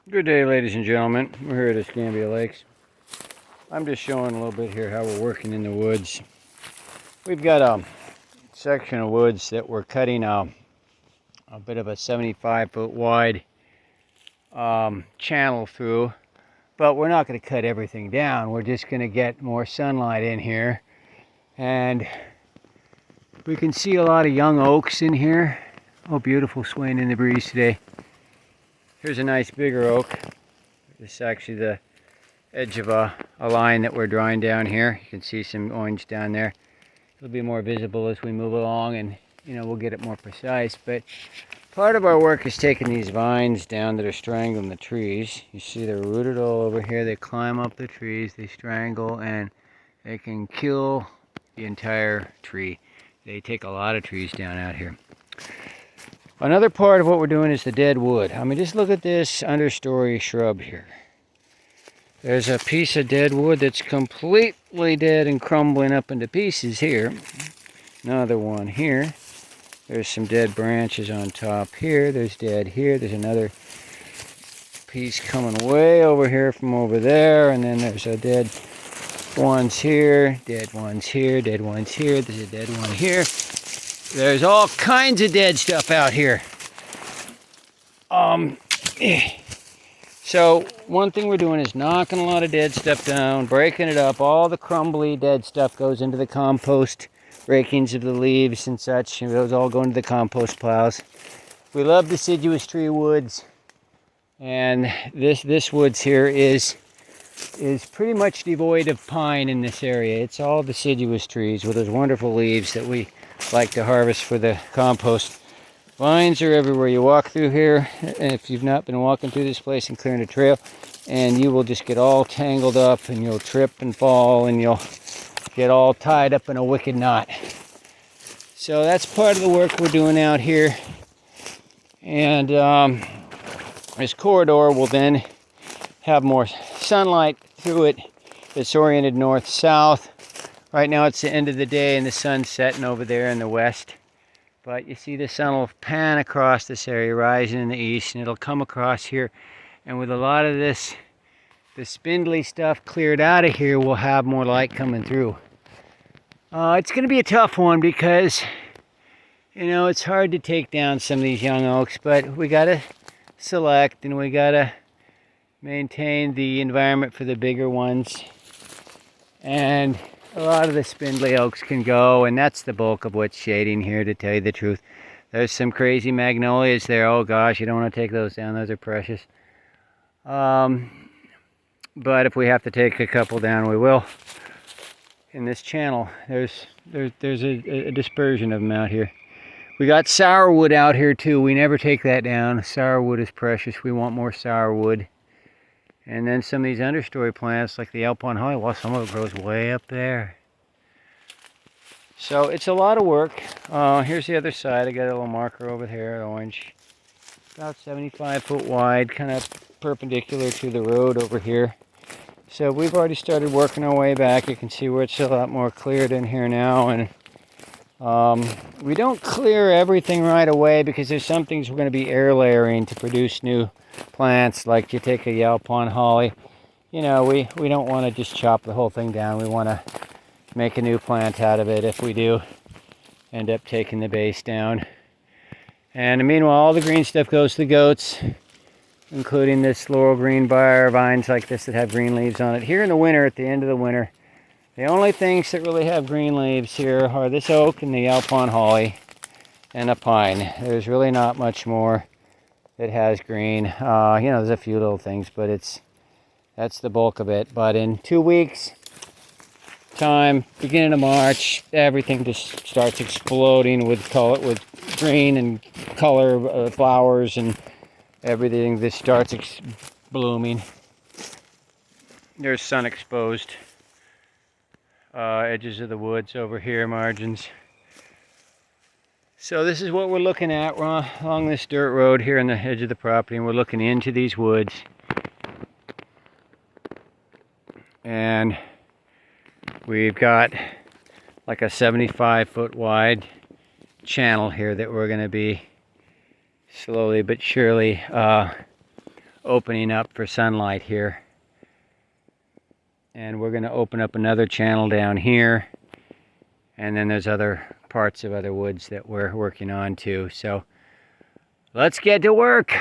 Good day, ladies and gentlemen. We're here at Escambia Lakes. I'm just showing a little bit here how we're working in the woods. We've got a section of woods that we're cutting a bit of a 75-foot wide channel through, but we're not going to cut everything down. We're just going to get more sunlight in here, and we can see a lot of young oaks in here. Oh, beautiful, swaying in the breeze today. Here's a nice bigger oak. This is actually the edge of a line that we're drawing down here. You can see some orange down there. It'll be more visible as we move along, and we'll get it more precise. But part of our work is taking these vines down that are strangling the trees. You see they're rooted all over here. They climb up the trees, they strangle, and they can kill the entire tree. They take a lot of trees down out here. Another part of what we're doing is the dead wood. I mean, just look at this understory shrub here. There's a piece of dead wood that's completely dead and crumbling up into pieces here. Another one here. There's some dead branches on top here. There's dead here. There's another piece coming way over here from over there. And then there's a dead ones here, dead ones here, dead ones here. There's a dead one here. There's all kinds of dead stuff out here. So one thing we're doing is knocking a lot of dead stuff down, breaking it up. All the crumbly dead stuff goes into the compost, rakings of the leaves and such. And those all go into the compost piles. We love deciduous tree woods, and this woods here is pretty much devoid of pine in this area. It's all deciduous trees with those wonderful leaves that we like to harvest for the compost. Vines are everywhere. You walk through here, and if you've not been walking through this place and clearing a trail, and you will just get all tangled up, and you'll trip and fall, and you'll get all tied up in a wicked knot. So that's part of the work we're doing out here. And this corridor will then have more sunlight through it. It's oriented north-south. Right now it's the end of the day and the sun's setting over there in the west. But you see the sun will pan across this area, rising in the east, and it'll come across here. And with a lot of this, the spindly stuff cleared out of here, we'll have more light coming through. It's going to be a tough one because, it's hard to take down some of these young oaks, but we got to select and we got to maintain the environment for the bigger ones. And a lot of the spindly oaks can go, and that's the bulk of what's shading here, to tell you the truth. There's some crazy magnolias there. Oh gosh, you don't want to take those down. Those are precious. But if we have to take a couple down, we will. In this channel, there's a dispersion of them out here. We got sourwood out here too. We never take that down. Sourwood is precious. We want more sourwood. And then some of these understory plants, like the Alpine holly, well, some of it grows way up there. So it's a lot of work. Here's the other side. I got a little marker over here, orange. About 75 foot wide, kind of perpendicular to the road over here. So we've already started working our way back. You can see where it's a lot more cleared in here now. And we don't clear everything right away because there's some things we're going to be air layering to produce new plants. Like you take a Alpine holly, we don't want to just chop the whole thing down. We want to make a new plant out of it if we do end up taking the base down. And meanwhile, all the green stuff goes to the goats, including this laurel green briar vines like this that have green leaves on it. Here in the winter, at the end of the winter, the only things that really have green leaves here are this oak and the Alpine holly and a pine. There's really not much more that has green. There's a few little things, but that's the bulk of it. But in 2 weeks time, beginning of March, everything just starts exploding with color, with green and color, flowers, and everything just starts blooming. There's sun exposed edges of the woods over here, margins. So this is what we're looking at. We're along this dirt road here on the edge of the property, and we're looking into these woods. And we've got like a 75-foot wide channel here that we're going to be slowly but surely opening up for sunlight here. And we're going to open up another channel down here. And then there's other parts of other woods that we're working on too. So let's get to work.